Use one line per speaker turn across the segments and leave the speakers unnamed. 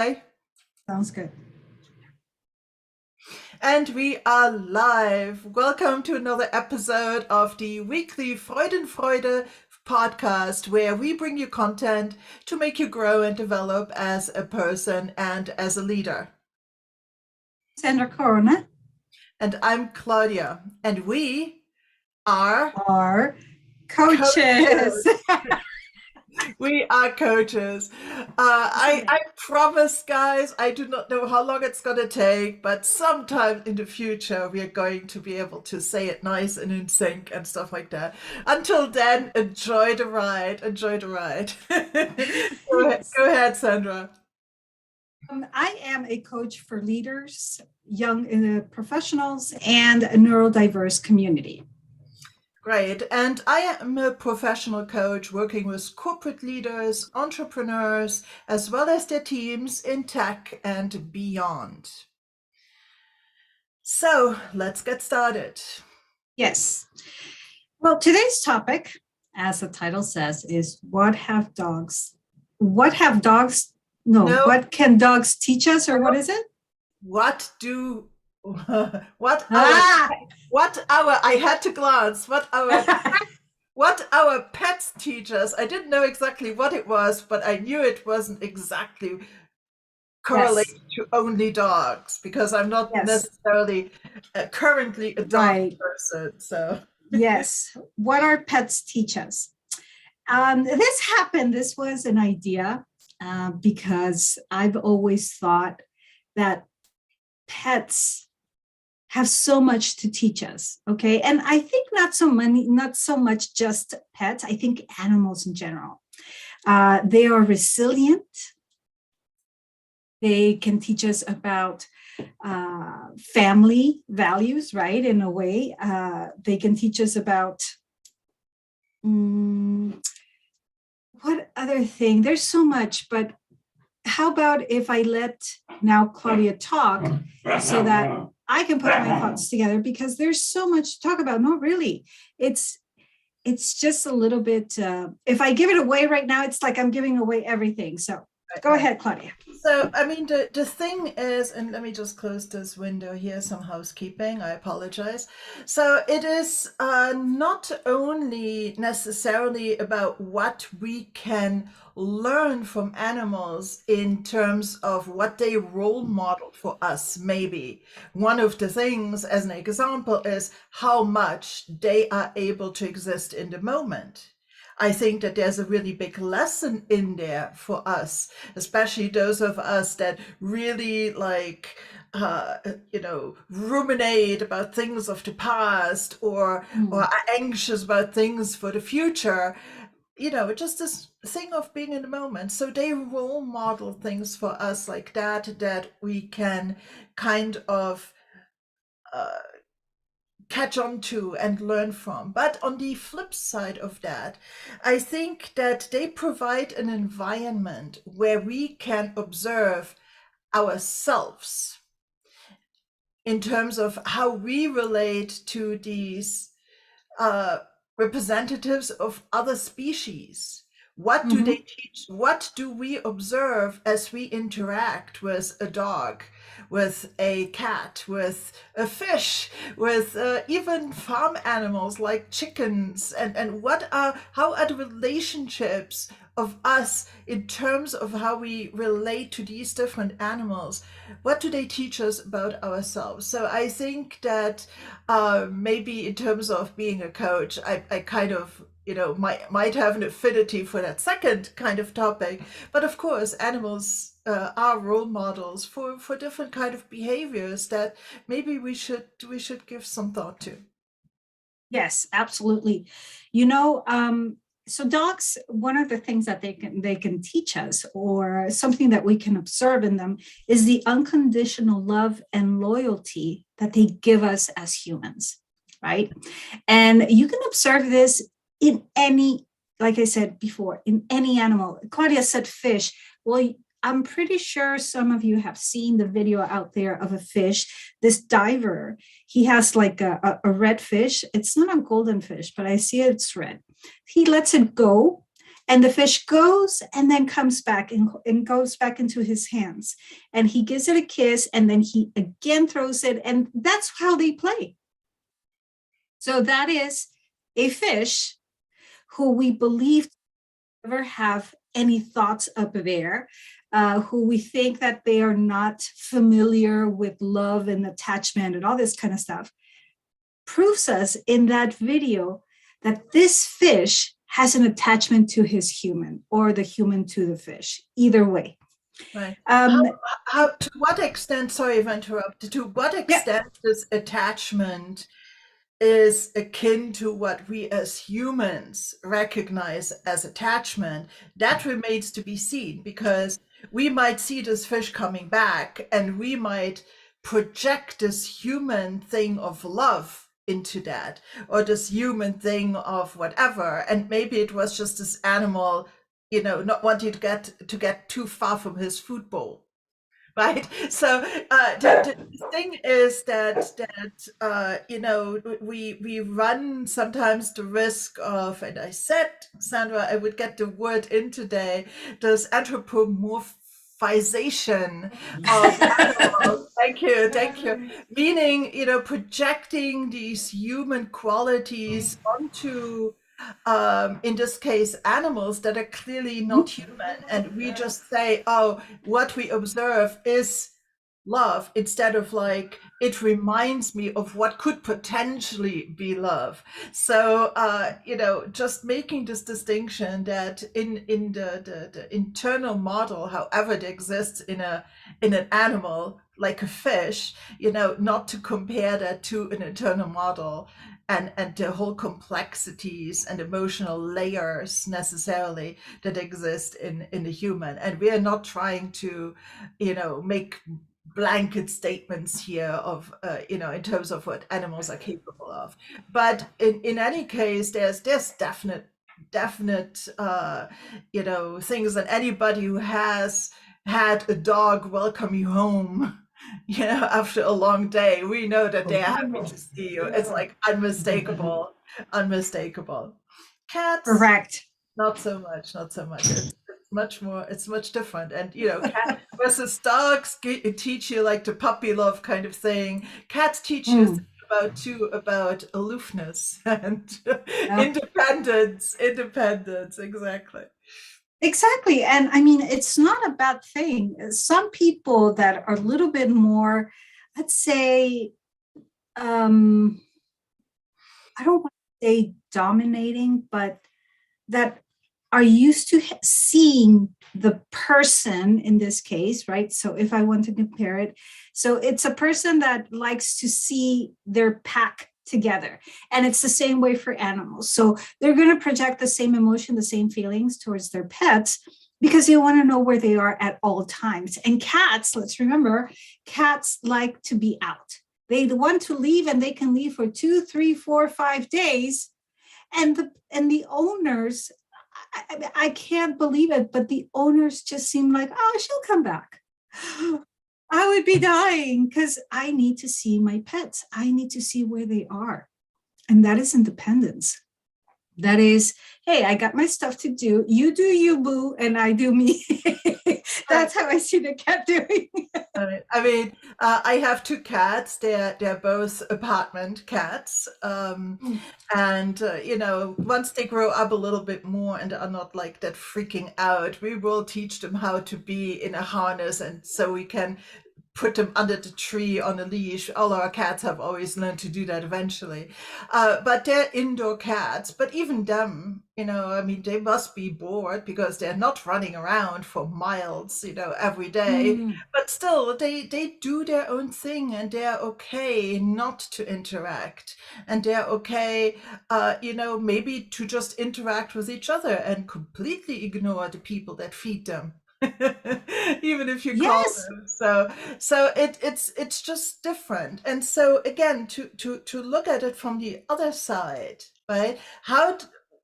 Hi.
Sounds good.
And we are live. Welcome to another episode of the weekly FreudenFreude podcast, where we bring you content to make you grow and develop as a person and as a leader.
Sandra Corona.
And I'm Claudia. And we are
our coaches.
We are coaches. I promise, guys, I do not know how long it's going to take, but sometime in the future, we are going to be able to say it nice and in sync and stuff like that. Until then, enjoy the ride. Enjoy the ride. Go ahead, Sandra.
I am a coach for leaders, young professionals, and a neurodiverse community.
Great. And I am a professional coach working with corporate leaders, entrepreneurs, as well as their teams in tech and beyond. So let's get started.
Yes. Well, today's topic, as the title says, is what can dogs teach us, or what is it?
I had to glance, what our pets teach us. I didn't know exactly what it was, but I knew it wasn't exactly correlated to only dogs, because I'm not necessarily currently a dog person. So
yes, what our pets teach us. This was an idea because I've always thought that pets have so much to teach us. Okay. And I think not so much just pets. I think animals in general. They are resilient. They can teach us about family values, right? In a way, they can teach us about what other thing? There's so much, but how about if I let now Claudia talk so that I can put my thoughts together, because there's so much to talk about. No, really, it's just a little bit, if I give it away right now, it's like I'm giving away everything. So go ahead, Claudia.
So, I mean, the thing is, and let me just close this window here, some housekeeping, I apologize. So it is not only necessarily about what we can learn from animals in terms of what they role model for us, maybe. One of the things, as an example, is how much they are able to exist in the moment. I think that there's a really big lesson in there for us, especially those of us that really ruminate about things of the past or are anxious about things for the future. Just this thing of being in the moment. So they role model things for us like that we can kind of catch on to and learn from. But on the flip side of that, I think that they provide an environment where we can observe ourselves in terms of how we relate to these representatives of other species. What do they teach? What do we observe as we interact with a dog, with a cat, with a fish, with even farm animals like chickens? And how are the relationships of us in terms of how we relate to these different animals? What do they teach us about ourselves? So I think that maybe in terms of being a coach, I kind of might have an affinity for that second kind of topic. But of course, animals are role models for different kind of behaviors that maybe we should give some thought to.
Yes, absolutely. So dogs, one of the things that they can teach us, or something that we can observe in them, is the unconditional love and loyalty that they give us as humans, right? And you can observe this in any, like I said before, in any animal. Claudia said fish. Well, I'm pretty sure some of you have seen the video out there of a fish, this diver. He has like a red fish. It's not a golden fish, but I see it's red. He lets it go And the fish goes and then comes back and goes back into his hands. And he gives it a kiss and then he again throws it. And that's how they play. So that is a fish who we believe never have any thoughts up there, who we think that they are not familiar with love and attachment and all this kind of stuff, proves us in that video that this fish has an attachment to his human or the human to the fish, either way.
Right. To what extent, sorry if I interrupted, to what extent this attachment is akin to what we as humans recognize as attachment, that remains to be seen, because we might see this fish coming back and we might project this human thing of love into that, or this human thing of whatever, and maybe it was just this animal, not wanting to get too far from his food bowl. Right. So the thing is that we run sometimes the risk of, and I said, Sandra, I would get the word in today, this anthropomorphization of animals. Thank you. Meaning, projecting these human qualities onto, in this case, animals that are clearly not human, and we just say, oh, what we observe is love, instead of like, it reminds me of what could potentially be love. So just making this distinction that in the internal model, however it exists in an animal like a fish, not to compare that to an internal model and the whole complexities and emotional layers necessarily that exist in the human. And we are not trying to make blanket statements here of in terms of what animals are capable of, but in any case, there's definite things that anybody who has had a dog welcome you home after a long day, we know that they're happy to see you. It's like unmistakable. Cats,
Correct.
not so much. It's much different. And cat versus dogs teach you like the puppy love kind of thing. Cats teach you about aloofness and independence.
Exactly. And I mean, it's not a bad thing. Some people that are a little bit more, let's say, I don't want to say dominating, but that are used to seeing the person in this case, right? So if I want to compare it, so it's a person that likes to see their pack together. And it's the same way for animals. So they're going to project the same emotion, the same feelings towards their pets, because they want to know where they are at all times. And cats, let's remember, cats like to be out. They want to leave, and they can leave for 2, 3, 4, 5 days. And the owners, I can't believe it, but the owners just seem like, oh, she'll come back. I would be dying because I need to see my pets. I need to see where they are. And that is independence. That is, hey, I got my stuff to do. You do you, boo, and I do me. That's how I see the cat doing.
I mean, I have 2 cats. They're both apartment cats, and once they grow up a little bit more and are not like that freaking out, we will teach them how to be in a harness, and so we can put them under the tree on a leash. All our cats have always learned to do that eventually. But they're indoor cats. But even them, I mean, they must be bored because they're not running around for miles, every day. But still, they do their own thing, and they're okay not to interact. And they're okay, maybe to just interact with each other and completely ignore the people that feed them. Even if you call them. So it's just different. And so again, to look at it from the other side, right?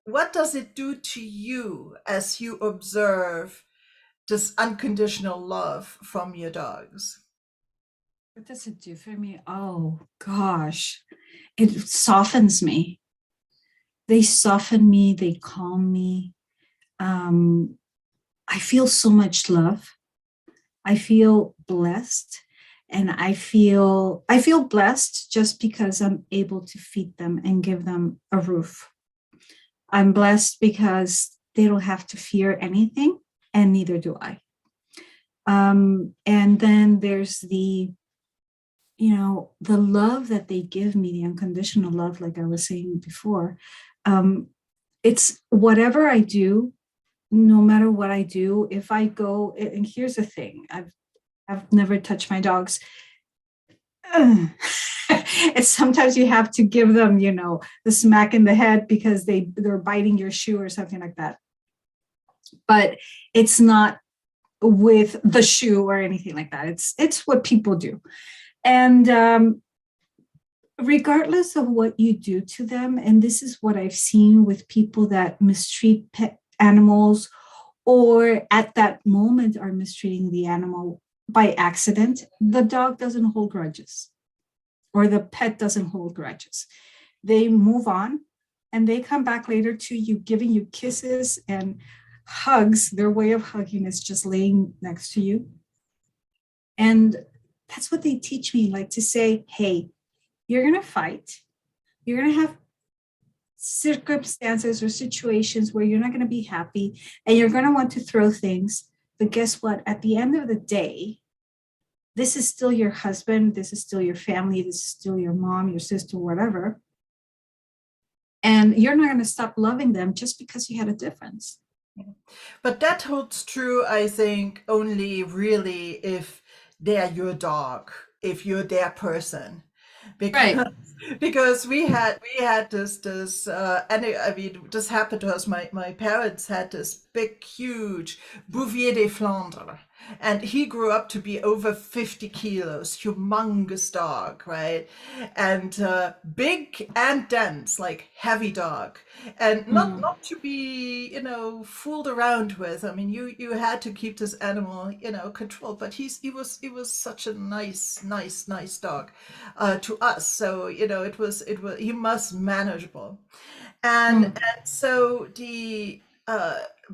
What does it do to you as you observe this unconditional love from your dogs?
What does it do for me? Oh gosh, it softens me. They soften me, they calm me. um, I feel so much love. I feel blessed. And I feel blessed just because I'm able to feed them and give them a roof. I'm blessed because they don't have to fear anything, and neither do I. And then there's the love that they give me, the unconditional love, like I was saying before. Um, it's whatever I do, no matter what I do. If I go, and here's the thing, I've never touched my dogs. It's sometimes you have to give them, the smack in the head because they're biting your shoe or something like that. But it's not with the shoe or anything like that. It's what people do. And regardless of what you do to them, and this is what I've seen with people that mistreat pet animals, or at that moment are mistreating the animal by accident, the dog doesn't hold grudges, or the pet doesn't hold grudges. They move on and they come back later to you, giving you kisses and hugs. Their way of hugging is just laying next to you. And that's what they teach me, like to say, hey, you're going to fight. You're going to have circumstances or situations where you're not going to be happy and you're going to want to throw things. But guess what? At the end of the day, this is still your husband. This is still your family. This is still your mom, your sister, whatever. And you're not going to stop loving them just because you had a difference.
But that holds true, I think, only really if they're your dog, if you're their person.
Right.
Because because we had this and I mean this happened to us. My parents had this big huge Bouvier des Flandres, and he grew up to be over 50 kilos, humongous dog, right? And big and dense, like heavy dog, and not to be fooled around with. I mean, you had to keep this animal controlled, but he was such a nice dog to us. So it was he was manageable, and so the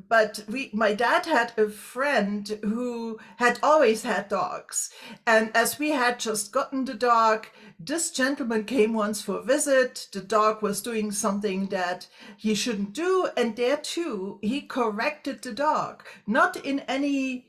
but my dad had a friend who had always had dogs, and as we had just gotten the dog, this gentleman came once for a visit. The dog was doing something that he shouldn't do, and there too he corrected the dog, not in any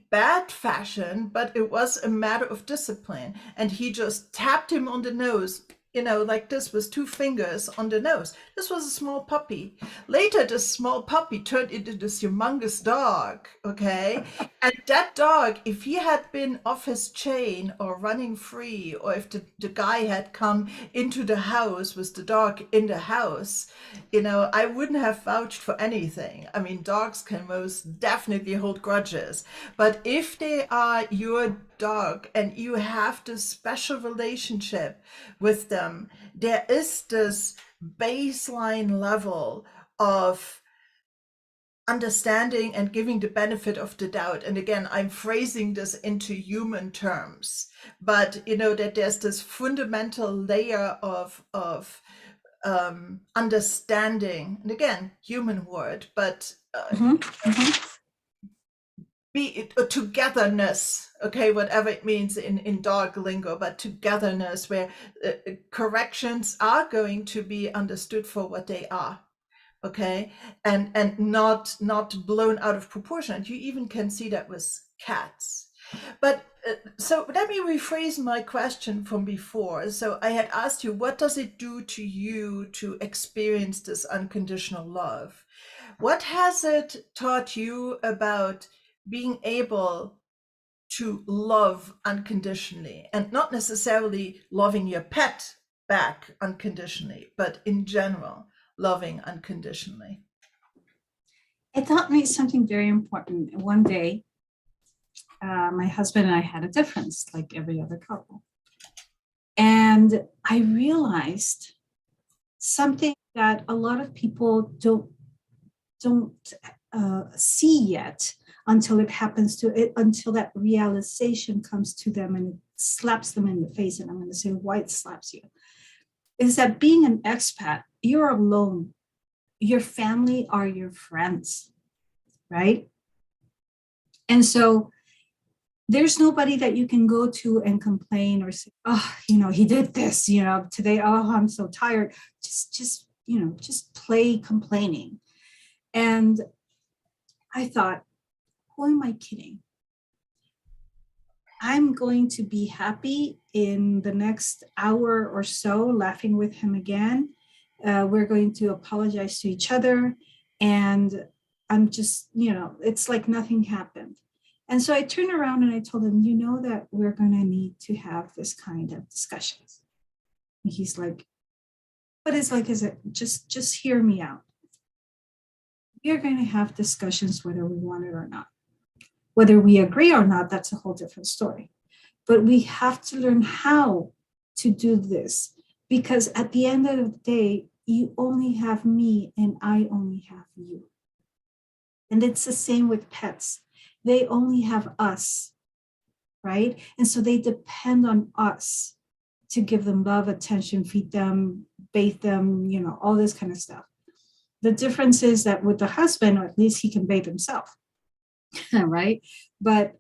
bad fashion, but it was a matter of discipline. And he just tapped him on the nose, like this, with two fingers on the nose. This was a small puppy. Later, this small puppy turned into this humongous dog, okay? And that dog, if he had been off his chain or running free, or if the guy had come into the house with the dog in the house, I wouldn't have vouched for anything. I mean, dogs can most definitely hold grudges. But if they are your dog and you have this special relationship with them, there is this baseline level of understanding and giving the benefit of the doubt. And again, I'm phrasing this into human terms, but that there's this fundamental layer of understanding, and again, human word, but be it togetherness, okay, whatever it means in dog lingo, but togetherness, where corrections are going to be understood for what they are, okay, and not blown out of proportion. And you even can see that with cats. But so let me rephrase my question from before. So I had asked you, what does it do to you to experience this unconditional love? What has it taught you about being able to love unconditionally, and not necessarily loving your pet back unconditionally, but in general, loving unconditionally?
It taught me something very important. One day, my husband and I had a difference, like every other couple. And I realized something that a lot of people don't see yet, until it happens to it, until that realization comes to them and it slaps them in the face. And I'm going to say why it slaps you, is that being an expat, you're alone. your family are your friends, right? And so there's nobody that you can go to and complain or say, oh, he did this, today, oh, I'm so tired. Just play complaining. And I thought, who am I kidding? I'm going to be happy in the next hour or so laughing with him again. We're going to apologize to each other. And I'm just, it's like nothing happened. And so I turned around and I told him, that we're going to need to have this kind of discussions. And he's like, what is it? Just hear me out. We're going to have discussions whether we want it or not. Whether we agree or not, that's a whole different story. But we have to learn how to do this, because at the end of the day, you only have me and I only have you. And it's the same with pets. They only have us, right? And so they depend on us to give them love, attention, feed them, bathe them, all this kind of stuff. The difference is that with the husband, or at least he can bathe himself, right? But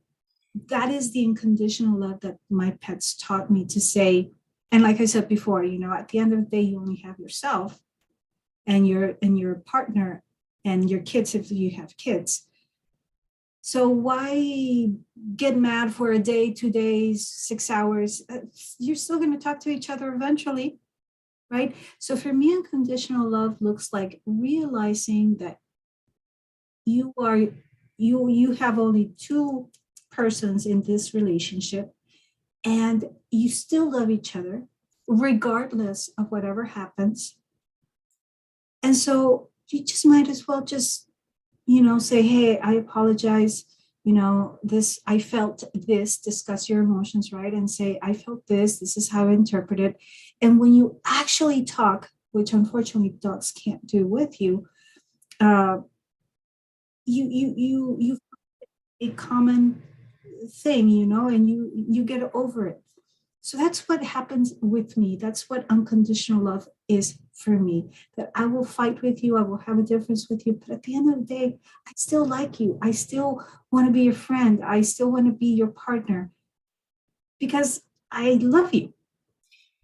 that is the unconditional love that my pets taught me to say. And like I said before, at the end of the day, you only have yourself and your partner and your kids if you have kids. So why get mad for a day, 2 days, 6 hours? You're still going to talk to each other eventually, right? So for me, unconditional love looks like realizing that you have only two persons in this relationship, and you still love each other regardless of whatever happens. And so you just might as well just say, hey, I apologize, I felt this, discuss your emotions, right? And say, I felt this is how I interpret it. And when you actually talk, which unfortunately dogs can't do with you, you a common thing, and you get over it. So that's what happens with me. That's what unconditional love is for me. That I will fight with you, I will have a difference with you, but at the end of the day, I still like you. I still want to be your friend. I still want to be your partner because I love you.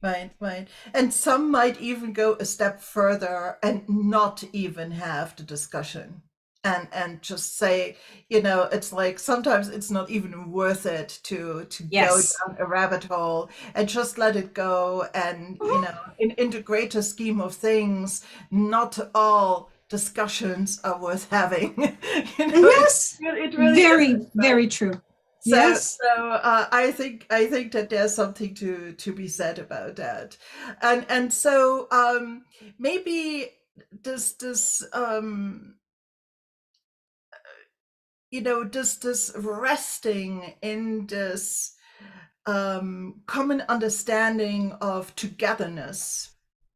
Right, right. And some might even go a step further and not even have the discussion and just say, it's like sometimes it's not even worth it to go
Yes.
down a rabbit hole and just let it go. And, in the greater scheme of things, not all discussions are worth having.
Yes.
It really
Very,
isn't.
very true.
So,
Yes.
I think that there's something to be said about that, and so maybe this this resting in this common understanding of togetherness,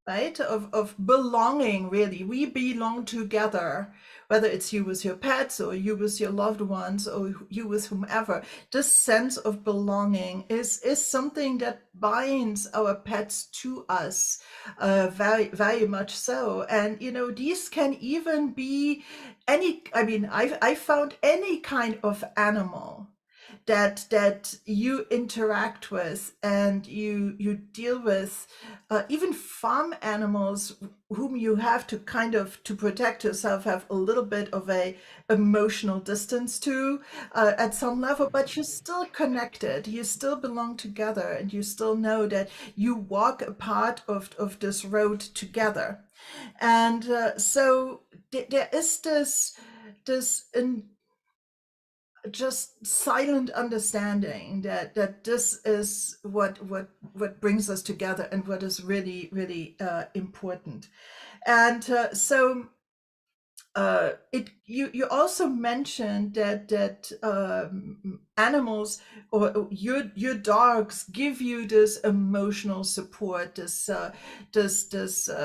right? Of belonging, really. We belong together, whether it's you with your pets or you with your loved ones or you with whomever. This sense of belonging is something that binds our pets to us, very, very much so. And, these can even be I found any kind of animal that you interact with and you deal with, even farm animals whom you have to kind of to protect yourself have a little bit of a emotional distance to, at some level, but you're still connected, you still belong together, and you still know that you walk a part of this road together. And so there is this just silent understanding that this is what brings us together and what is really really important. And so it you also mentioned that animals or your dogs give you this emotional support, this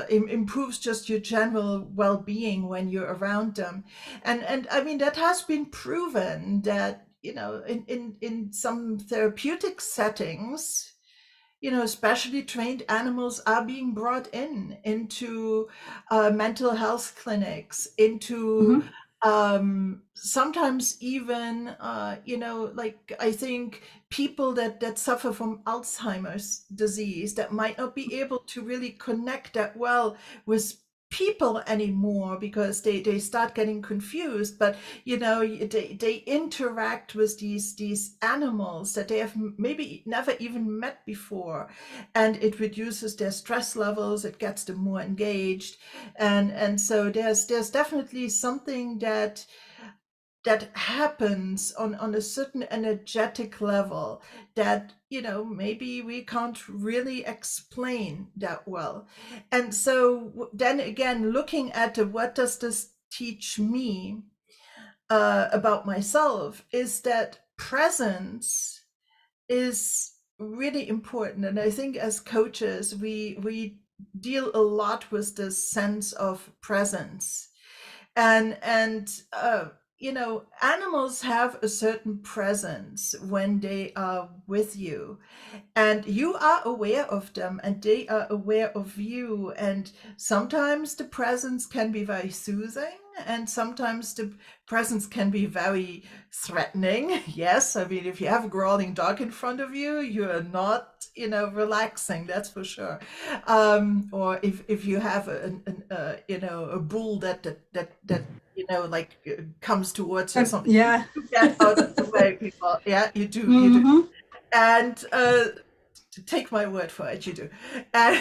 improves just your general well-being when you're around them. And I mean that has been proven that in some therapeutic settings specially trained animals are being brought into mental health clinics, into
Mhm.
sometimes even, like I think people that suffer from Alzheimer's disease that might not be able to really connect that well with people anymore because they start getting confused, but they interact with these animals that they have maybe never even met before, and it reduces their stress levels, it gets them more engaged, and so there's definitely something that happens on a certain energetic level that maybe we can't really explain that well. And so then again, looking at what does this teach me about myself, is that presence is really important. And I think as coaches we deal a lot with this sense of presence, and animals have a certain presence when they are with you, and you are aware of them and they are aware of you, and sometimes the presence can be very soothing and sometimes the presence can be very threatening. Yes, I mean, if you have a growling dog in front of you, you are not relaxing, that's for sure. Or if you have a bull that like comes towards you or something,
Yeah.
you get out of the way, people. Yeah, you do.
Hmm.
And take my word for it, you do. And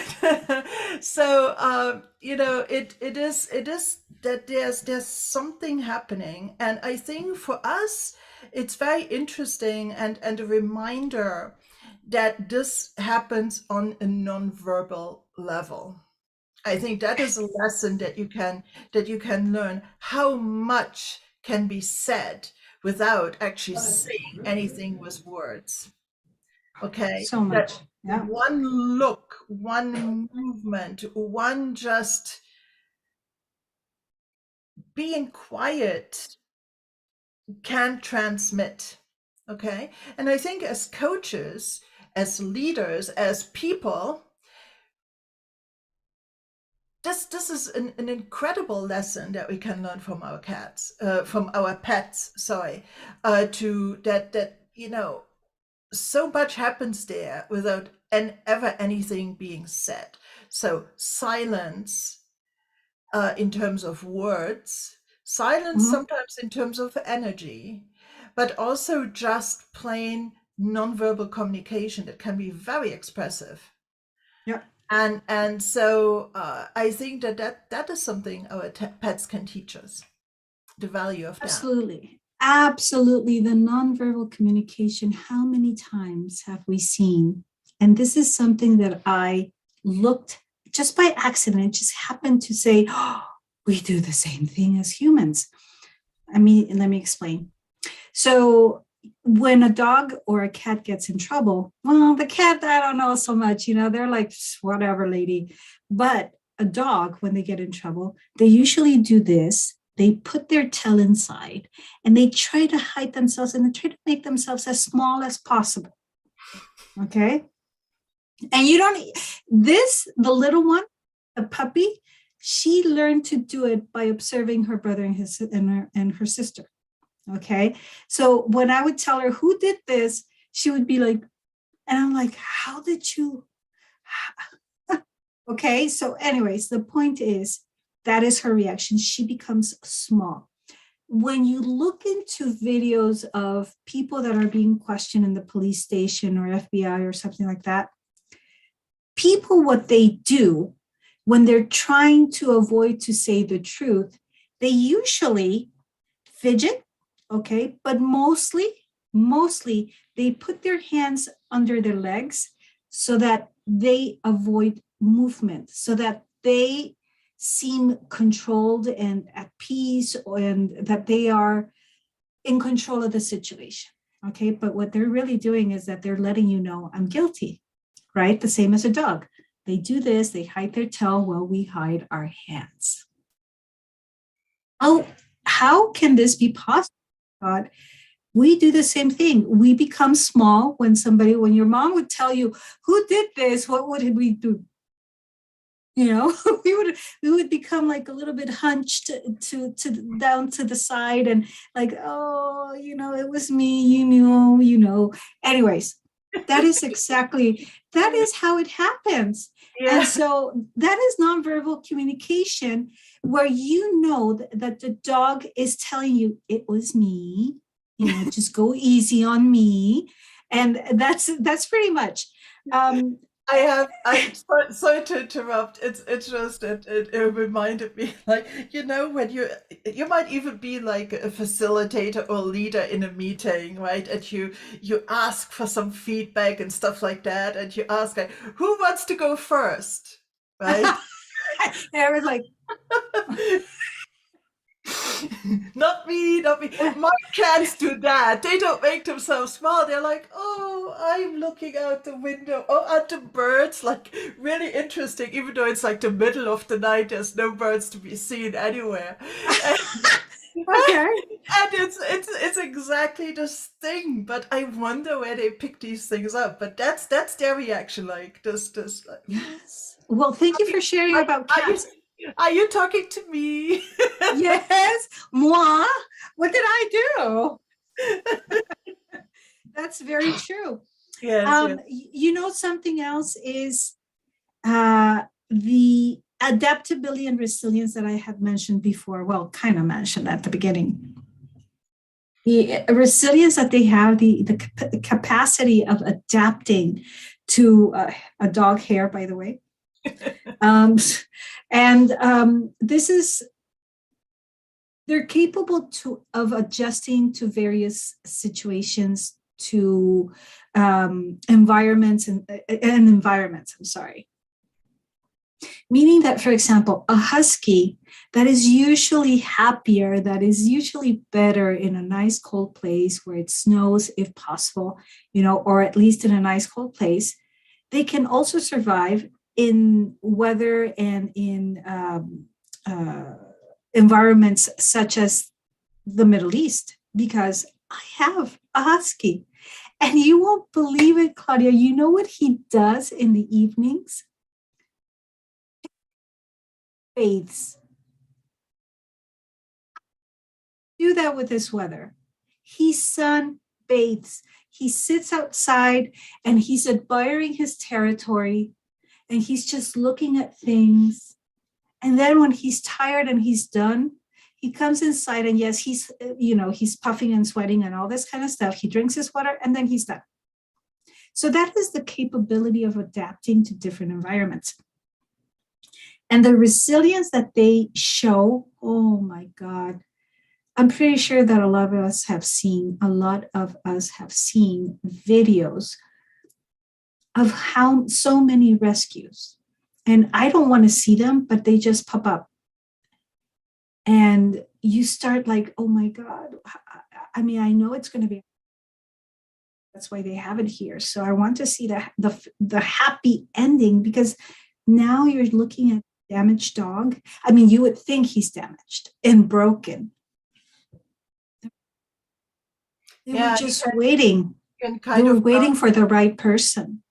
so it is that there's something happening, and I think for us it's very interesting and a reminder that this happens on a nonverbal level. I think that is a lesson that you can learn, how much can be said without actually saying anything with words. Okay,
So
that
much. Yeah.
one look, one movement, one just being quiet can transmit. Okay, and I think as coaches, as leaders, as people, this is an incredible lesson that we can learn from our from our pets. Sorry, to that so much happens there without ever anything being said. So silence, in terms of words, silence
Mhm.
sometimes in terms of energy, but also just plain nonverbal communication that can be very expressive.
Yeah.
And so I think that is something our pets can teach us, the value of that.
Absolutely. Absolutely. The nonverbal communication. How many times have we seen? And this is something that I looked just by accident. It just happened to say, oh, we do the same thing as humans. I mean, let me explain. So when a dog or a cat gets in trouble, well, the cat, I don't know so much, they're like, whatever, lady. But a dog, when they get in trouble, they usually do this. They put their tail inside and they try to hide themselves and they try to make themselves as small as possible. Okay. And the little one, a puppy, she learned to do it by observing her brother and her sister. Okay. So when I would tell her who did this, she would be like, and I'm like, how did you? Okay. So, anyways, the point is that is her reaction. She becomes small. When you look into videos of people that are being questioned in the police station or FBI or something like that, people, what they do when they're trying to avoid to say the truth, they usually fidget, okay, but mostly they put their hands under their legs so that they avoid movement, so that they seem controlled and at peace, and that they are in control of the situation. Okay, but what they're really doing is that they're letting you know, I'm guilty, right? The same as a dog. They do this, they hide their tail while we hide our hands. Oh, how can this be possible, God? We do the same thing. We become small when your mom would tell you, who did this? What would we do? You know, we would become like a little bit hunched to down to the side and like, oh, it was me, Anyways, that is how it happens. And
Yeah.
so that is nonverbal communication, where that the dog is telling you, it was me, just go easy on me. And that's pretty much.
Sorry to interrupt. It's just it reminded me, like, when you might even be like a facilitator or leader in a meeting, right? And you ask for some feedback and stuff like that, and you ask, like, who wants to go first, right?
I was like,
Not me, not me. My cats do that. They don't make themselves small. They're like, oh, I'm looking out the window. Oh, at the birds. Like, really interesting, even though it's like the middle of the night, there's no birds to be seen anywhere. And,
okay.
and it's exactly this thing. But I wonder where they pick these things up. But that's their reaction, like this like,
Yes. Well, thank you for sharing
are,
about
are you
cats.
are you talking to me?
Yes. Moi. What did I do? That's very true.
Yes, yes.
Something else is the adaptability and resilience that I had mentioned before. Well, kind of mentioned at the beginning. The resilience that they have, the capacity of adapting to a dog hair, by the way. They're capable of adjusting to various situations, to environments and environments. I'm sorry. Meaning that, for example, a husky that is usually happier, that is usually better in a nice cold place where it snows, if possible, or at least in a nice cold place, they can also survive in weather and in environments such as the Middle East, because I have a husky. And you won't believe it, Claudia. You know what he does in the evenings? Bathes. Do that with this weather. He sunbathes. He sits outside and he's admiring his territory and he's just looking at things. And then when he's tired and he's done, he comes inside and yes, he's puffing and sweating and all this kind of stuff. He drinks his water and then he's done. So that is the capability of adapting to different environments. And the resilience that they show, oh my God, I'm pretty sure that a lot of us have seen videos of how so many rescues. And I don't want to see them, but they just pop up. And you start like, oh my God. I mean, I know it's going to be. That's why they have it here. So I want to see the happy ending, because now you're looking at a damaged dog. I mean, you would think he's damaged and broken. They were just waiting. They were waiting for the right person.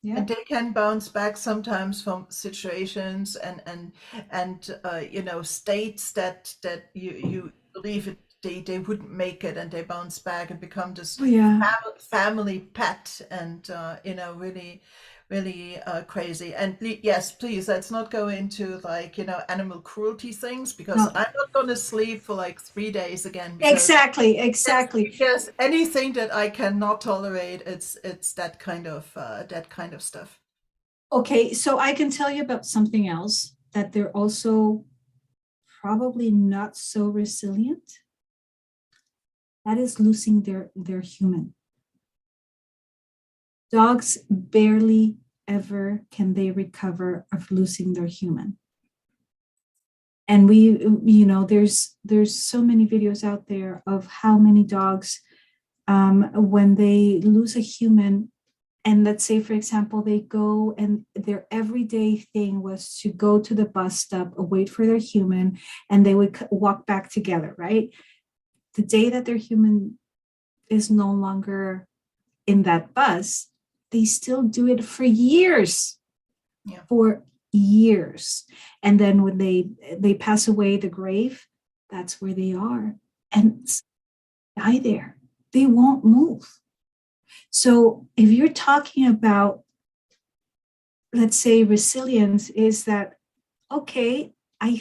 Yeah.
And they can bounce back sometimes from situations and states that you believe it, they wouldn't make it, and they bounce back and become this family pet, and really really crazy. And yes, please, let's not go into like animal cruelty things, because
No.
I'm not going to sleep for like 3 days again.
Exactly.
Because anything that I cannot tolerate, it's that kind of stuff.
Okay, so I can tell you about something else that they're also probably not so resilient. That is losing their human. Dogs barely ever can they recover of losing their human. And there's so many videos out there of how many dogs, when they lose a human, and let's say, for example, they go and their everyday thing was to go to the bus stop, wait for their human, and they would walk back together, right? The day that their human is no longer in that bus, they still do it for years.
Yeah.
For years. And then when they pass away, the grave, that's where they are. And die there. They won't move. So if you're talking about, let's say, resilience, is that okay? I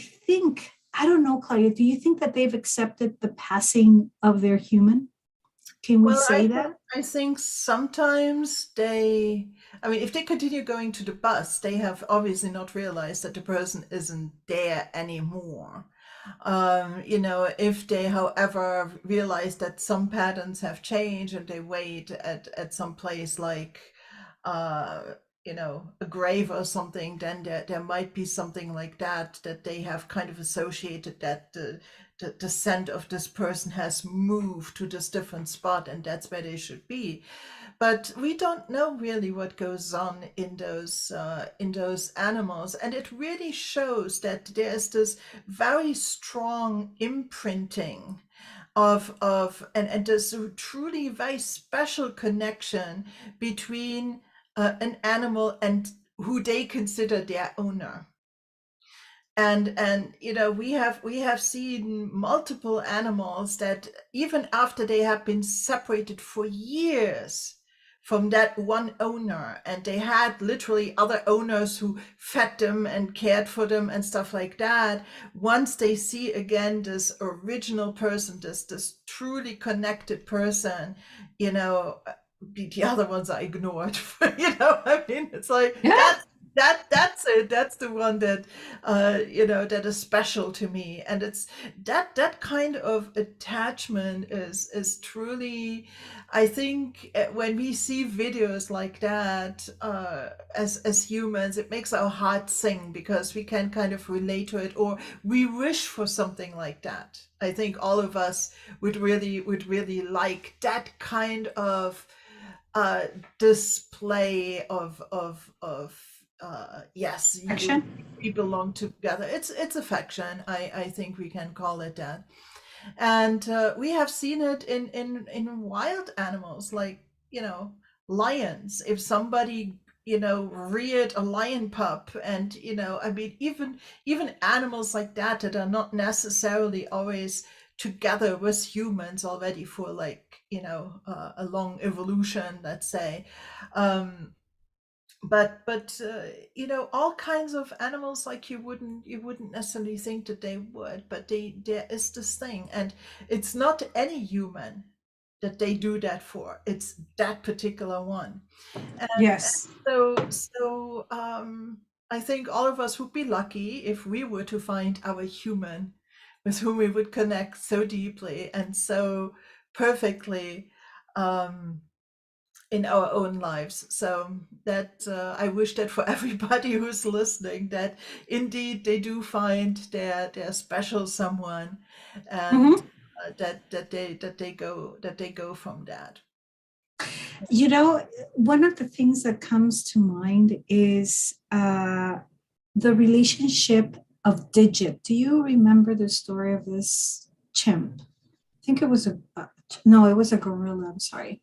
don't know, Claudia, do you think that they've accepted the passing of their human? Can we
Well,
say that?
I think sometimes they, I mean, if they continue going to the bus, they have obviously not realized that the person isn't there anymore. You know, if they, however, realize that some patterns have changed and they wait at some place like, uh, you know, a grave or something, then there might be something like that, that they have kind of associated that the scent of this person has moved to this different spot and that's where they should be. But we don't know really what goes on in those animals, and it really shows that there's this very strong imprinting and there's a truly very special connection between an animal and who they consider their owner. And you know, we have seen multiple animals that even after they have been separated for years from that one owner, and they had literally other owners who fed them and cared for them and stuff like that, once they see again this original person, this truly connected person, you know, the other ones are ignored. You know, I mean, it's like
Yeah.
that's it, that's the one that you know, that is special to me. And it's that kind of attachment is truly, I think, when we see videos like that, as humans, it makes our heart sing because we can kind of relate to it, or we wish for something like that. I think all of us would really like that kind of uh display of yes,
Action.
we belong together. It's affection. I think we can call it that. And we have seen it in wild animals, like, you know, lions. If somebody, you know, reared a lion pup, and, you know, I mean, even animals like that that are not necessarily always together with humans already for, like, you know, a long evolution, let's say. um but you know, all kinds of animals, like, you wouldn't necessarily think that they would, but there is this thing, and it's not any human that they do that for, it's that particular one. And
Yes.
so I think all of us would be lucky if we were to find our human with whom we would connect so deeply and so perfectly, um in our own lives. So that, I wish that for everybody who's listening, that indeed they do find their special someone, and
Mhm.
that they go from that.
You know, one of the things that comes to mind is the relationship of Digit. Do you remember the story of this chimp? I think it was no, it was a gorilla. I'm sorry.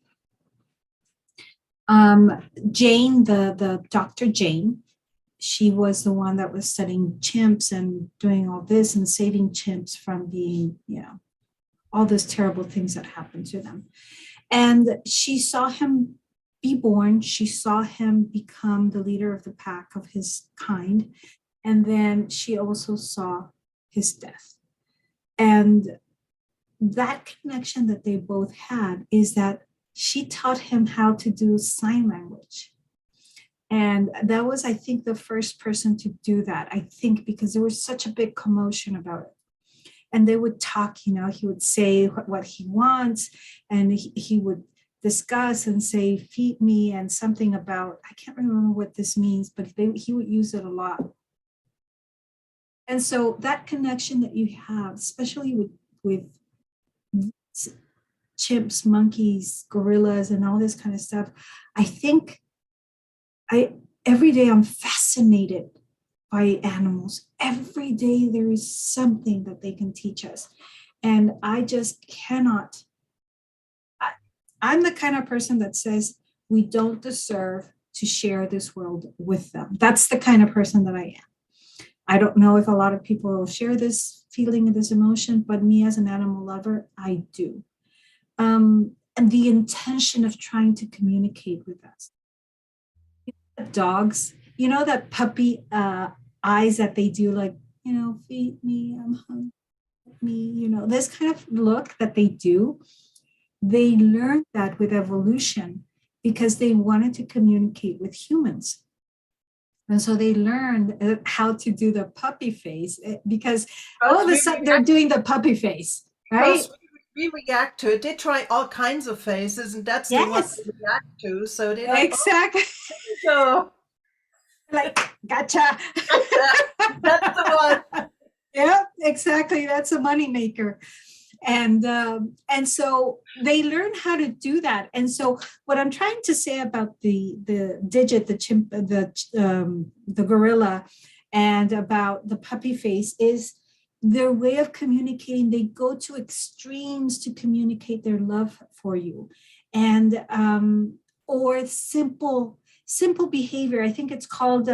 Jane, the Dr. Jane, she was the one that was studying chimps and doing all this and saving chimps from being, you know, all those terrible things that happened to them. And she saw him be born. She saw him become the leader of the pack of his kind. And then she also saw his death. And that connection that they both had is that she taught him how to do sign language. And that was, I think, the first person to do that, I think, because there was such a big commotion about it. And they would talk, you know, he would say what he wants, and he would discuss and say, feed me, and something about, I can't remember what this means, but he would use it a lot. And so that connection that you have, especially with chimps, monkeys, gorillas, and all this kind of stuff, I think every day I'm fascinated by animals. Every day there is something that they can teach us. And I just cannot, I'm the kind of person that says we don't deserve to share this world with them. That's the kind of person that I am. I don't know if a lot of people will share this feeling and this emotion, but me as an animal lover, I do. And the intention of trying to communicate with us. Dogs, you know, that puppy eyes that they do, like, feed me, I'm hungry, me, this kind of look that they do. They learned that with evolution because they wanted to communicate with humans. And so they learned how to do the puppy face because all
Because
of a sudden they're doing the puppy face, right?
we react to it. They try all kinds of faces, and that's the one
Yes,
they react to. So they're like, oh,
exactly.
so
Like, gotcha.
that's the one.
Yeah, exactly. That's a moneymaker. And so they learn how to do that. And so what I'm trying to say about the digit, the chimp, the gorilla, and about the puppy face is their way of communicating. They go to extremes to communicate their love for you, and or simple behavior. I think it's called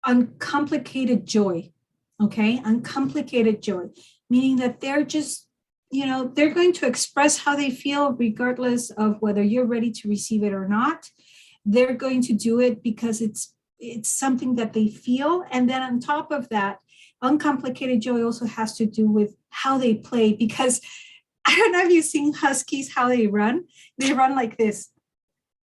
uncomplicated joy. Okay, uncomplicated joy, meaning that they're just, they're going to express how they feel regardless of whether you're ready to receive it or not. They're going to do it because it's something that they feel. And then on top of that, uncomplicated joy also has to do with how they play, because I don't know if you've seen huskies, how they run like this.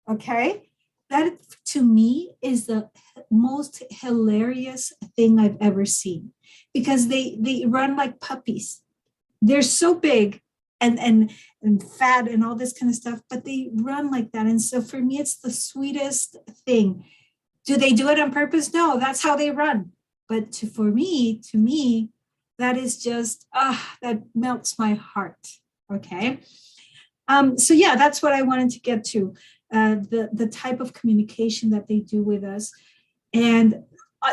Okay, that to me is the most hilarious thing I've ever seen, because they run like puppies. They're so big and fat and all this kind of stuff, but they run like that. And so for me, it's the sweetest thing. Do they do it on purpose? No, that's how they run. But to me, that is just that melts my heart. Okay. So yeah, that's what I wanted to get to. The type of communication that they do with us, and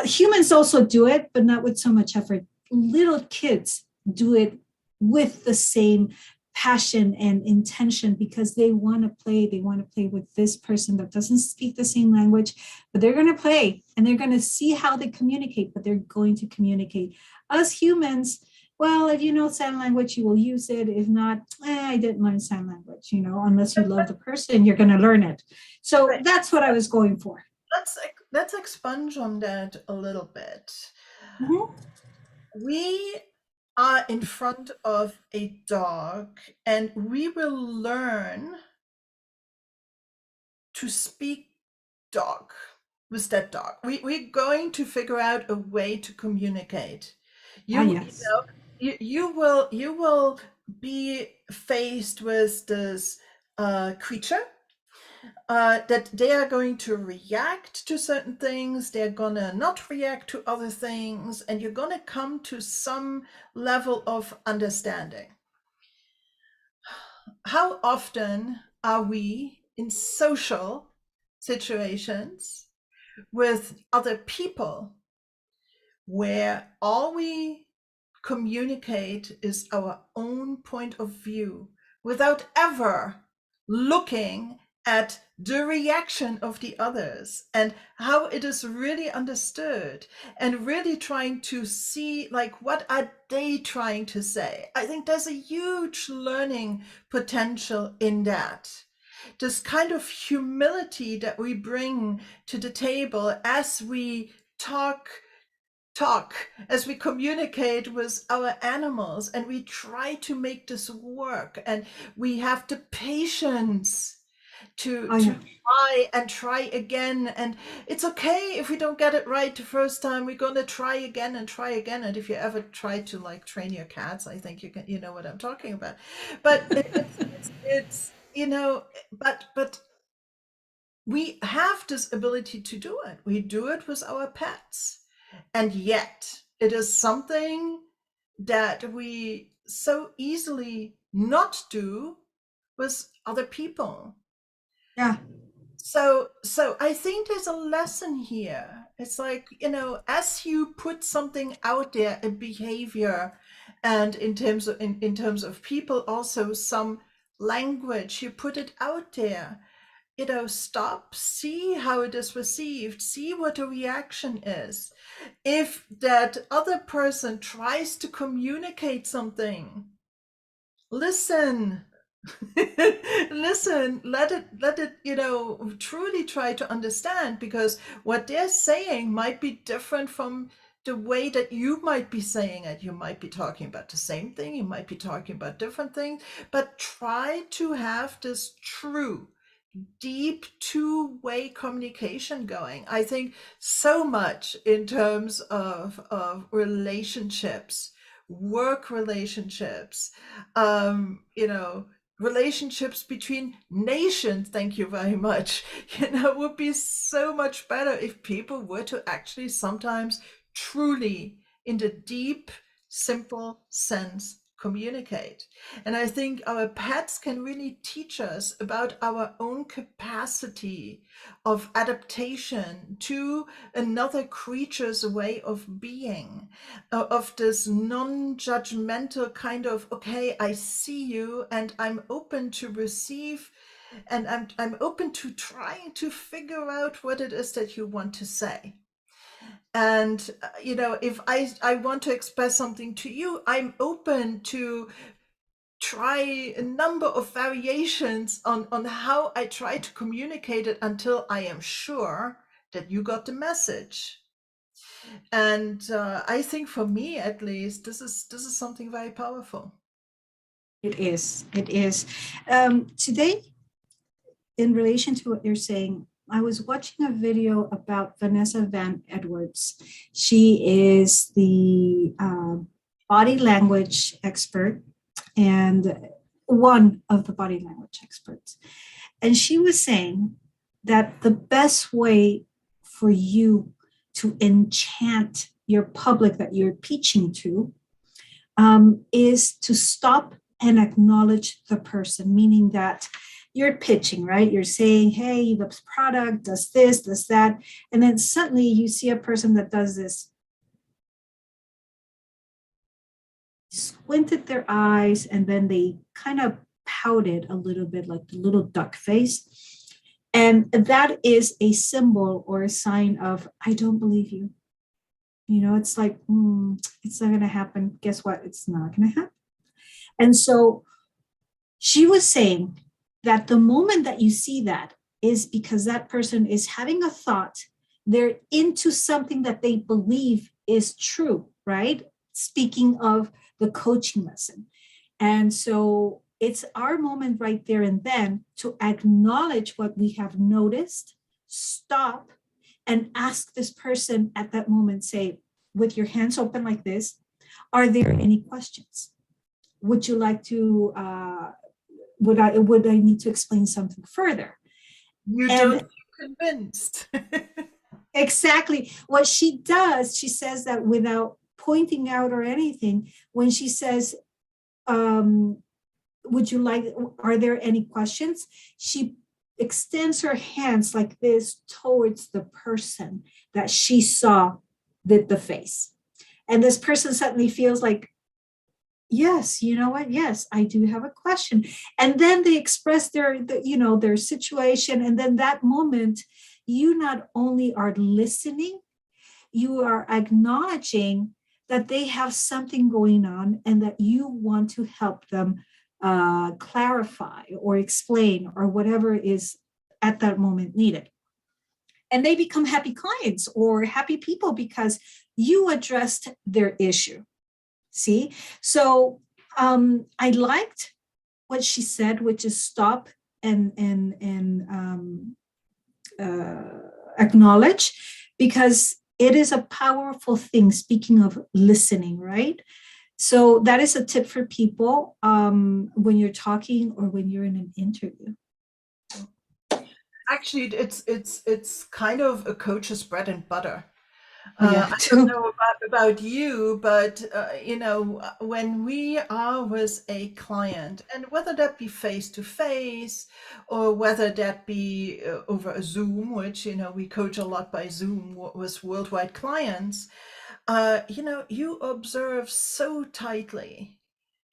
humans also do it, but not with so much effort. Little kids do it with the same passion and intention because they want to play. They want to play with this person that doesn't speak the same language, but they're going to play and they're going to see how they communicate, but they're going to communicate. Us humans, well, if you know sign language, you will use it. If not, I didn't learn sign language, unless you love the person, you're going to learn it. So
But
that's what I was going for.
let's expunge on that a little bit.
Mhm.
We are in front of a dog, and we will learn to speak dog with that dog. We're going to figure out a way to communicate.
Ah,
You
yes.
know, you will be faced with this creature that they are going to react to certain things, they're gonna not react to other things, and you're gonna come to some level of understanding. How often are we in social situations with other people where all we communicate is our own point of view without ever looking at the reaction of the others and how it is really understood, and really trying to see, like, what are they trying to say? I think there's a huge learning potential in that, this kind of humility that we bring to the table as we talk as we communicate with our animals, and we try to make this work, and we have the patience to
Oh, yeah.
try and try again, and it's okay if we don't get it right the first time. We're going to try again and try again, and if you ever try to, like, train your cats, I think you know what I'm talking about. But it's but we have this ability to do it. We do it with our pets. And yet, it is something that we so easily not do with other people.
Yeah.
So I think there's a lesson here. It's like, as you put something out there, a behavior, And in terms of people, also some language, you put it out there, stop, see how it is received, see what the reaction is. If that other person tries to communicate something, listen. Listen, let it truly try to understand, because what they're saying might be different from the way that you might be saying it. You might be talking about the same thing, you might be talking about different things, but try to have this true deep two-way communication going. I think so much in terms of relationships, work relationships, relationships between nations. Thank you very much. Would be so much better if people were to actually sometimes truly, in the deep, simple sense, communicate. And I think our pets can really teach us about our own capacity of adaptation to another creature's way of being, of this non-judgmental kind of, okay, I see you and I'm open to receive, and I'm open to trying to figure out what it is that you want to say. And if I want to express something to you, I'm open to try a number of variations on how I try to communicate it until I am sure that you got the message. And I think for me, at least, this is something very powerful.
It is. It is. Today, in relation to what you're saying, I was watching a video about Vanessa Van Edwards. She is the body language expert and one of the body language experts. And she was saying that the best way for you to enchant your public that you're pitching to is to stop and acknowledge the person, meaning that you're pitching, right? You're saying, hey, the product does this, does that. And then suddenly you see a person that does this, squinted their eyes, and then they kind of pouted a little bit, like the little duck face. And that is a symbol or a sign of, I don't believe you. It's like, it's not going to happen. Guess what? It's not going to happen. And so she was saying that the moment that you see that is because that person is having a thought, they're into something that they believe is true, right? Speaking of the coaching lesson. And so it's our moment right there and then to acknowledge what we have noticed, stop, and ask this person at that moment, say, with your hands open like this, are there any questions? Would you like to, would I need to explain something further?
You don't feel convinced.
Exactly. What she does, she says that without pointing out or anything, when she says, would you like, are there any questions? She extends her hands like this towards the person that she saw did the face. And this person suddenly feels like, yes, you know what? Yes, I do have a question. And then they express their situation. And then that moment, you not only are listening, you are acknowledging that they have something going on and that you want to help them clarify or explain or whatever is at that moment needed. And they become happy clients or happy people because you addressed their issue. See? So I liked what she said, which is stop and acknowledge, because it is a powerful thing, speaking of listening, right? So that is a tip for people when you're talking or when you're in an interview.
Actually, it's kind of a coach's bread and butter.
Yeah,
I don't know about you, but when we are with a client, and whether that be face to face or whether that be over a Zoom, which we coach a lot by Zoom with worldwide clients, you observe so tightly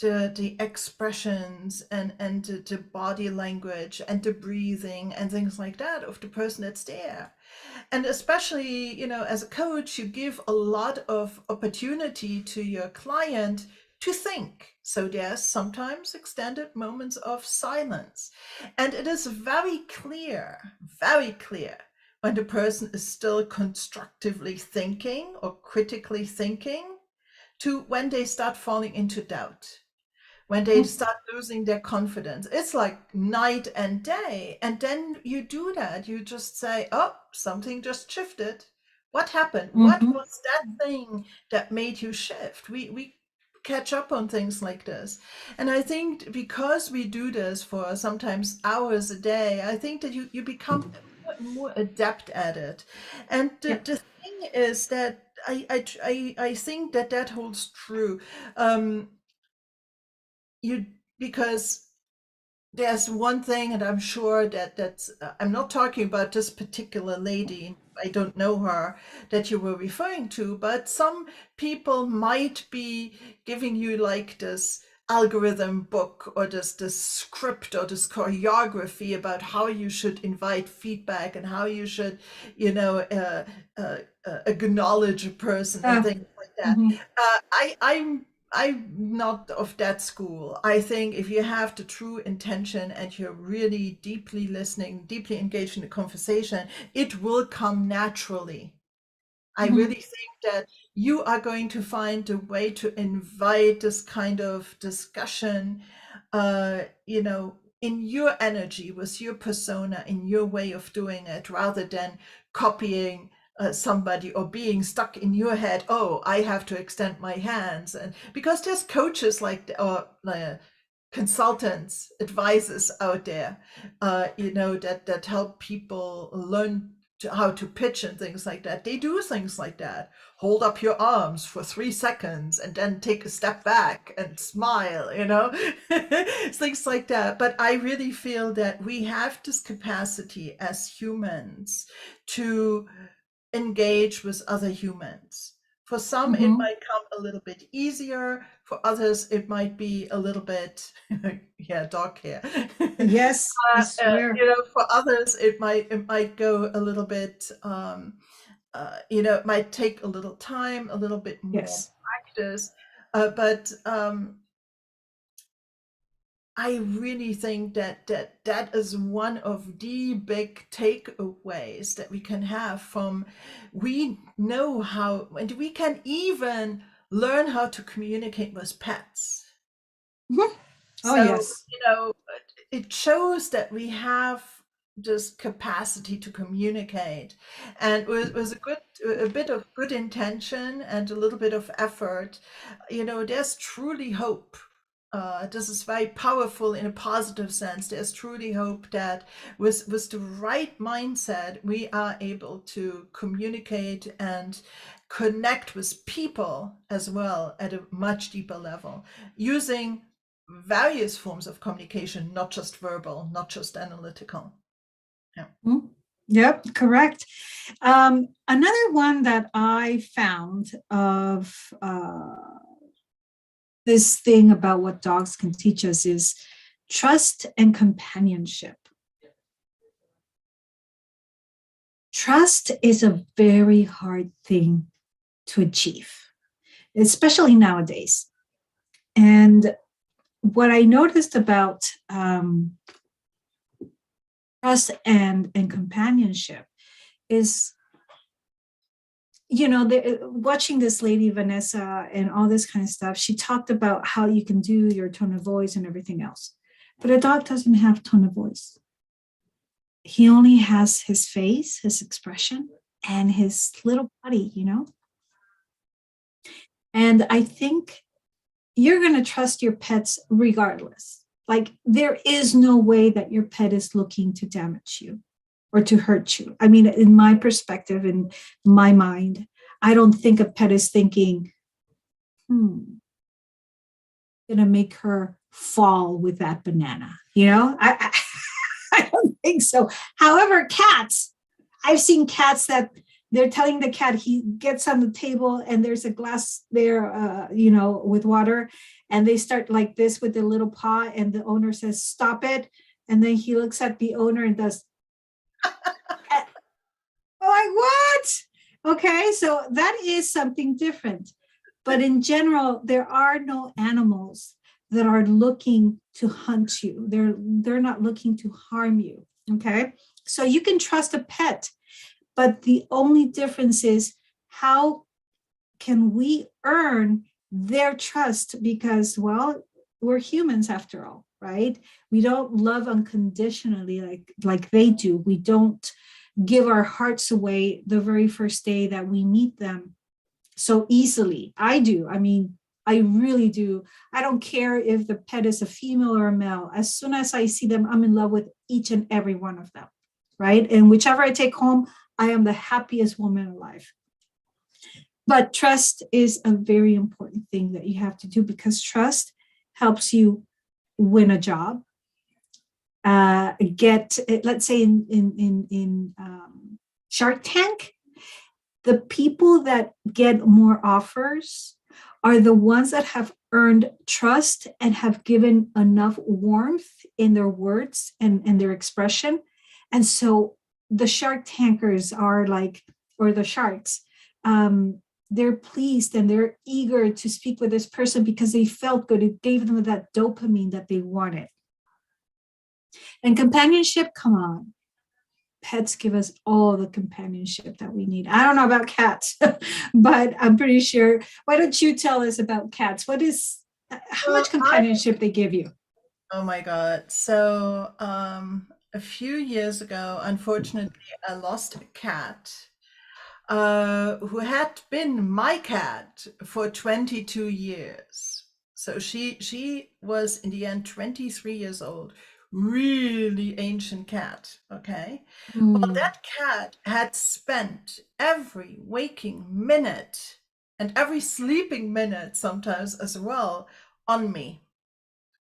the expressions and the body language and the breathing and things like that of the person that's there. And especially, as a coach, you give a lot of opportunity to your client to think. So there's sometimes extended moments of silence. And it is very clear when the person is still constructively thinking or critically thinking to when they start falling into doubt, when they start losing their confidence. It's like night and day. And then you do that. You just say, oh, something just shifted. What happened? What
Mhm.
was that thing that made you shift? We catch up on things like this. And I think because we do this for sometimes hours a day, I think that you become more and more adept at it. And
Yep.
the thing is that I think that that holds true. Um, you because there's one thing, and I'm sure that's I'm not talking about this particular lady. I don't know her that you were referring to, but some people might be giving you like this algorithm book or this script or this choreography about how you should invite feedback and how you should, acknowledge a person and
Uh,
things like that.
mhm.
I'm not of that school. I think if you have the true intention and you're really deeply listening, deeply engaged in the conversation, it will come naturally. I really
Mhm.
think that you are going to find a way to invite this kind of discussion, in your energy, with your persona, in your way of doing it, rather than copying somebody or being stuck in your head. Oh, I have to extend my hands, and because there's coaches or consultants, advisors out there, that help people learn how to pitch and things like that. They do things like that. Hold up your arms for 3 seconds and then take a step back and smile, things like that. But I really feel that we have this capacity as humans to engage with other humans. For some, it
Mhm.
might come a little bit easier. For others, it might be a little bit, yeah, dog hair.
Yes, I swear.
For others, it might go a little bit. It might take a little time, a little bit more
Yes.
practice. But I really think that is one of the big takeaways that we can have from, we know how, and we can even learn how to communicate with pets.
Mhm. Oh,
So,
yes.
it shows that we have this capacity to communicate, and with a bit of good intention and a little bit of effort, there's truly hope. This is very powerful in a positive sense. There's truly hope that with the right mindset, we are able to communicate and connect with people as well at a much deeper level, using various forms of communication, not just verbal, not just analytical. Yeah.
Mhm. Yep, correct. Another one that I found of this thing about what dogs can teach us is trust and companionship. Trust is a very hard thing to achieve, especially nowadays. And what I noticed about trust and companionship is, watching this lady Vanessa and all this kind of stuff. She talked about how you can do your tone of voice and everything else, but a dog doesn't have tone of voice. He only has his face, his expression, and his little body. And I think you're going to trust your pets regardless. Like, there is no way that your pet is looking to damage you or to hurt you. I mean, in my perspective, in my mind, I don't think a pet is thinking, gonna make her fall with that banana. I don't think so. However, cats, I've seen cats that they're telling the cat, he gets on the table and there's a glass there, with water, and they start like this with the little paw, and the owner says, "Stop it." And then he looks at the owner and does, like, what? Okay, so that is something different. But in general, there are no animals that are looking to hunt you. They're not looking to harm you. Okay. So you can trust a pet, but the only difference is, how can we earn their trust? Because, well, we're humans after all, right? We don't love unconditionally like they do. We don't give our hearts away the very first day that we meet them so easily. I do. I mean, I really do. I don't care if the pet is a female or a male. As soon as I see them, I'm in love with each and every one of them, right? And whichever I take home, I am the happiest woman alive. But trust is a very important thing that you have to do, because trust helps you win a job, get, let's say in Shark Tank, the people that get more offers are the ones that have earned trust and have given enough warmth in their words and their expression. And so the Shark Tankers are like, or the sharks, they're pleased and they're eager to speak with this person because they felt good. It gave them that dopamine that they wanted. And companionship, come on. Pets give us all the companionship that we need. I don't know about cats, but I'm pretty sure. Why don't you tell us about cats? How
Well,
much companionship they give you?
oh my God. So, a few years ago, unfortunately, I lost a cat who had been my cat for 22 years. So she was in the end 23 years old, really ancient cat. Okay. Well,
Mm.
that cat had spent every waking minute and every sleeping minute sometimes as well on me.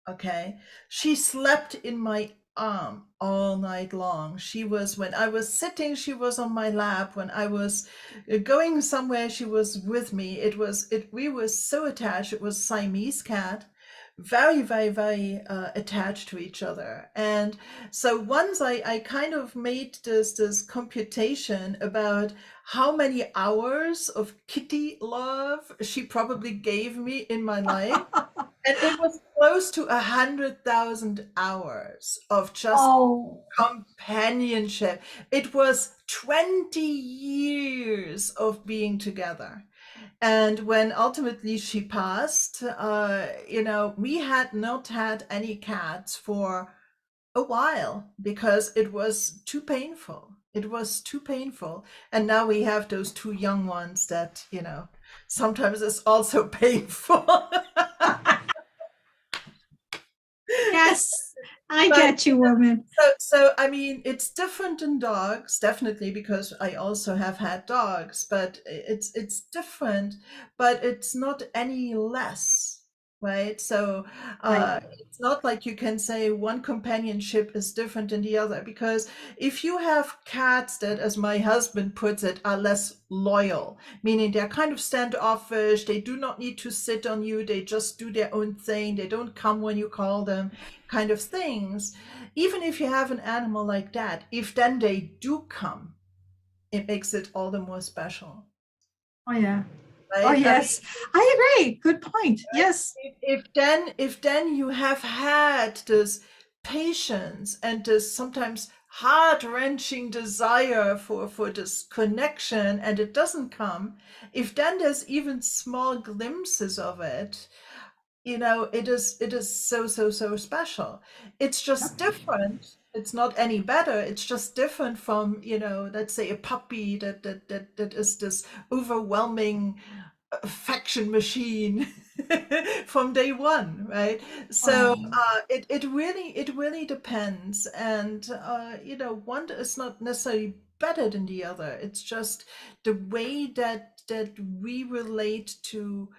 Okay. She slept in my arm all night long. She was, when I was sitting, she was on my lap. When I was going somewhere, she was with me. We were so attached. It was Siamese cat, very, very, very attached to each other. And so once I kind of made this computation about how many hours of kitty love she probably gave me in my life. And it was close to 100,000 hours of just
Oh,
companionship. It was 20 years of being together. And when ultimately she passed, we had not had any cats for a while because it was too painful. It was too painful. And now we have those two young ones that, sometimes it's also painful.
yes, I
But
get you, woman.
so I mean, it's different in dogs, definitely, because I also have had dogs, but it's different, but it's not any less, right? So
Right.
it's not like you can say one companionship is different than the other, because if you have cats that, as my husband puts it, are less loyal, meaning they're kind of standoffish, they do not need to sit on you, they just do their own thing, they don't come when you call them, kind of things. Even if you have an animal like that, if then they do come, it makes it all the more special,
Oh, yeah. Oh,
right? I mean,
yes. I agree. Good point. Yes.
if then you have had this patience and this sometimes heart-wrenching desire for this connection and it doesn't come, if then there's even small glimpses of it, it is so special. It's just different. It's not any better. It's just different from, let's say a puppy that is this overwhelming affection machine from day one, right? So
Oh,
it really depends, and one is not necessarily better than the other. It's just the way that we relate to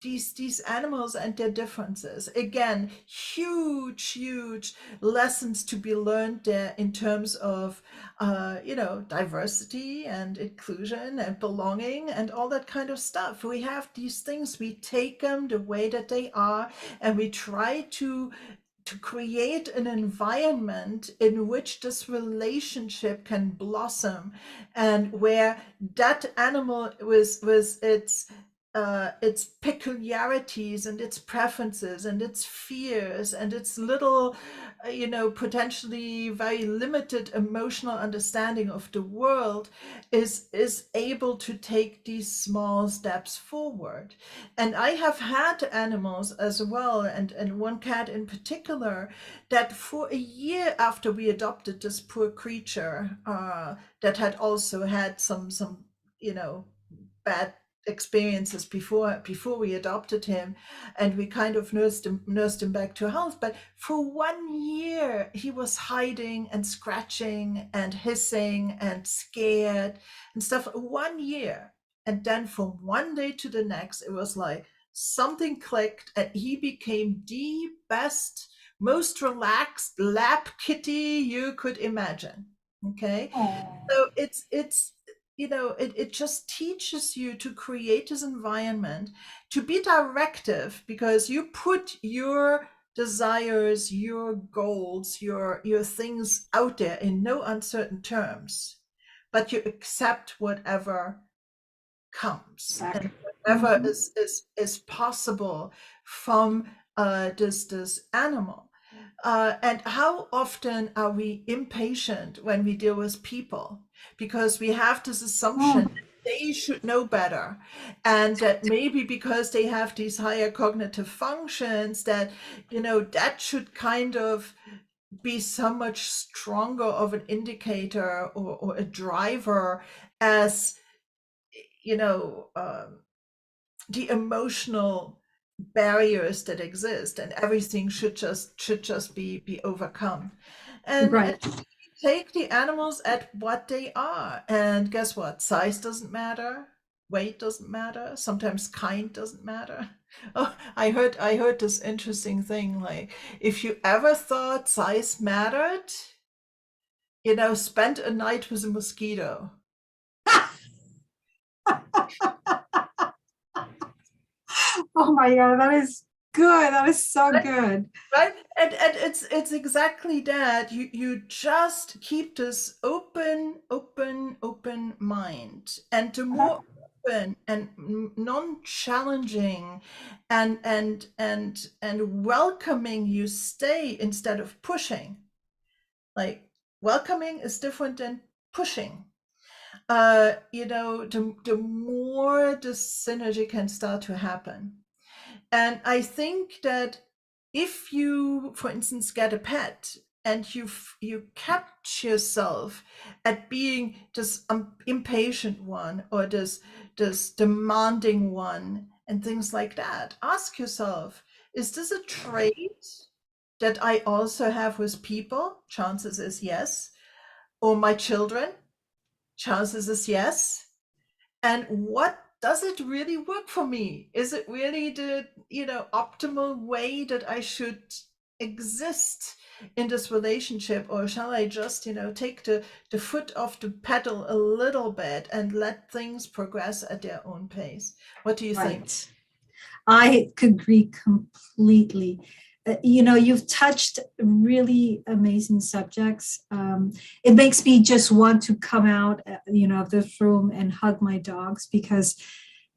these animals and their differences. Again, huge lessons to be learned there in terms of diversity and inclusion and belonging and all that kind of stuff. We have these things, we take them the way that they are, and we try to create an environment in which this relationship can blossom, and where that animal with its peculiarities and its preferences and its fears and its little, potentially very limited emotional understanding of the world is able to take these small steps forward. And I have had animals as well, and one cat in particular, that for a year after we adopted this poor creature, that had also had some bad experiences before we adopted him, and we kind of nursed him back to health. But for 1 year he was hiding and scratching and hissing and scared and stuff. 1 year. And then from one day to the next, it was like something clicked, and he became the best, most relaxed lap kitty you could imagine. Okay.
Oh,
So it just teaches you to create this environment, to be directive, because you put your desires, your goals, your things out there in no uncertain terms, but you accept whatever comes and
exactly.
whatever is possible from this animal. And how often are we impatient when we deal with people, because we have this assumption
Mm,
that they should know better, and that maybe because they have these higher cognitive functions, that that should kind of be so much stronger of an indicator, or a driver, as you know um, the emotional barriers that exist, and everything should just be overcome. And
right.
take the animals at what they are, and guess what? Size doesn't matter, weight doesn't matter, sometimes kind doesn't matter. Oh, I heard this interesting thing, like, if you ever thought size mattered, spend a night with a mosquito.
Oh my God, that is good. That is so good.
Right? And it's exactly that. You just keep this open mind. And the
Uh-huh.
more open and non-challenging and welcoming you stay, instead of pushing. Like, welcoming is different than pushing. The more the synergy can start to happen. And I think that if you, for instance, get a pet, and you catch yourself at being this impatient one, or this demanding one, and things like that, ask yourself, is this a trait that I also have with people? Chances is yes. Or my children? Chances is yes. And what does it really work for me? Is it really the optimal way that I should exist in this relationship, or shall I just take the foot off the pedal a little bit and let things progress at their own pace? What do you think?
Right. I could agree completely. You've touched really amazing subjects. It makes me just want to come out, of this room and hug my dogs, because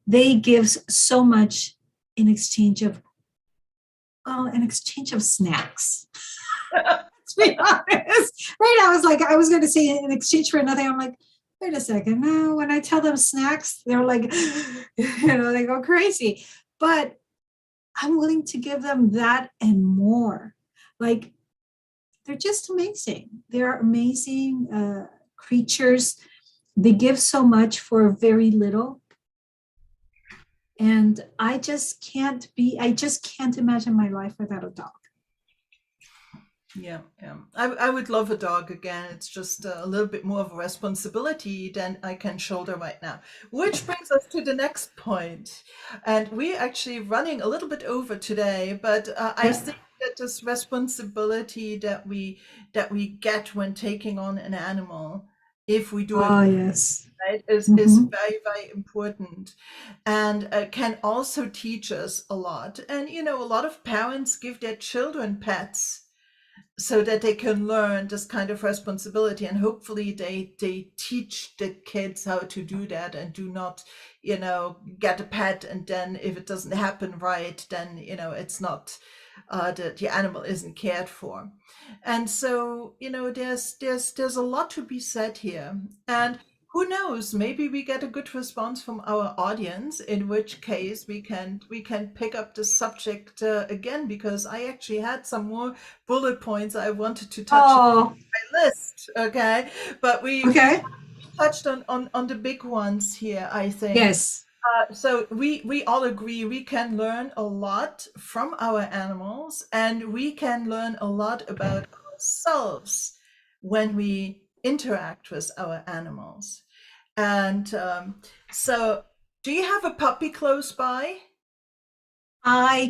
they give so much in exchange of, snacks. To be honest, right? I was going to say in exchange for nothing. I'm like, wait a second. No, when I tell them snacks, they're like, they go crazy. But I'm willing to give them that and more. Like, they're just amazing. They're amazing creatures. They give so much for very little. And I just can't imagine my life without a dog.
Yeah, yeah. I would love a dog again. It's just a little bit more of a responsibility than I can shoulder right now. Which brings us to the next point. And we're actually running a little bit over today, but I
Yeah.
think that this responsibility that we get when taking on an animal, if we do it
Oh, yes.
right, is
Mhm.
very, very important, and can also teach us a lot. And you know, a lot of parents give their children pets so that they can learn this kind of responsibility, and hopefully they teach the kids how to do that and do not, you know, get a pet and then if it doesn't happen right, then you know it's not the animal isn't cared for. And so you know there's a lot to be said here, and who knows, maybe we get a good response from our audience, in which case we can pick up the subject again, because I actually had some more bullet points I wanted to touch on
Oh,
my list. Okay, but we
okay.
touched on the big ones here, I think.
Yes.
So we all agree we can learn a lot from our animals, and we can learn a lot about ourselves when we interact with our animals. And so, do you have a puppy close by?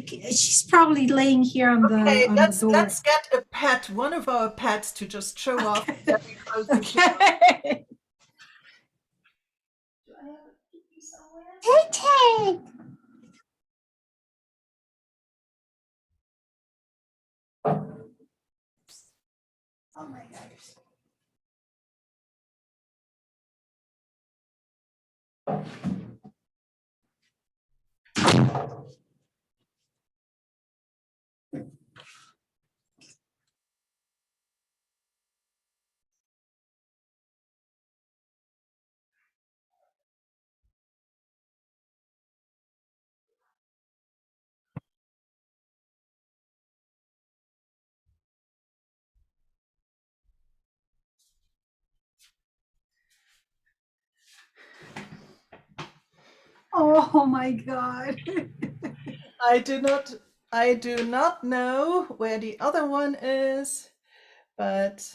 She's probably laying here
Okay,
on the door.
let's get a pet, one of our pets, to just show off
Okay.
very close and cute.
Okay.
Do I have a puppy somewhere?
Tay Tay. Oh my gosh. Oh my God.
I do not I do not know where the other one is, but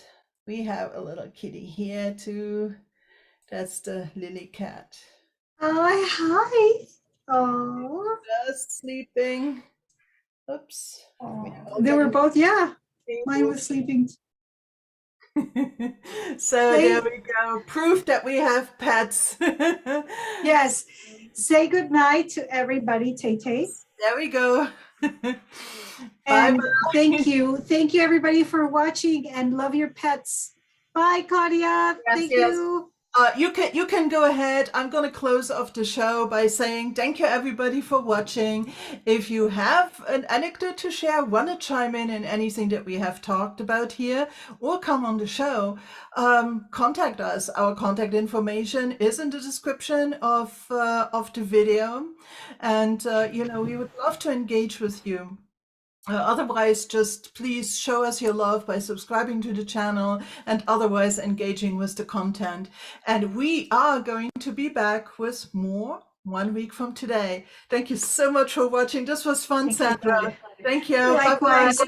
we have a little kitty here too. That's the lily cat.
Oh, hi. Oh,
Just sleeping. Oops. We are
oh.
all
They were
getting
both, yeah. Mine
tables.
was sleeping.
So there
Say,
we go. Proof that we have pets. There
yes. Say good night to everybody, Tay Tay.
we go. Bye
And thank
bye.
you. Thank you, everybody, for watching, and love your pets. Bye, Claudia.
Yes,
Thank
yes.
you.
You can go ahead. I'm going to close off the show by saying thank you everybody for watching. If you have an anecdote to share, want to chime in anything that we have talked about here, or come on the show, contact us. Our contact information is in the description of the video, and you know, we would love to engage with you. Otherwise, just please show us your love by subscribing to the channel and otherwise engaging with the content. And we are going to be back with more 1 week from today. Thank you so much for watching. This was fun,
Thank you,
Sandra.
Claudia.
Thank you. Bye bye.
Likewise. Bye.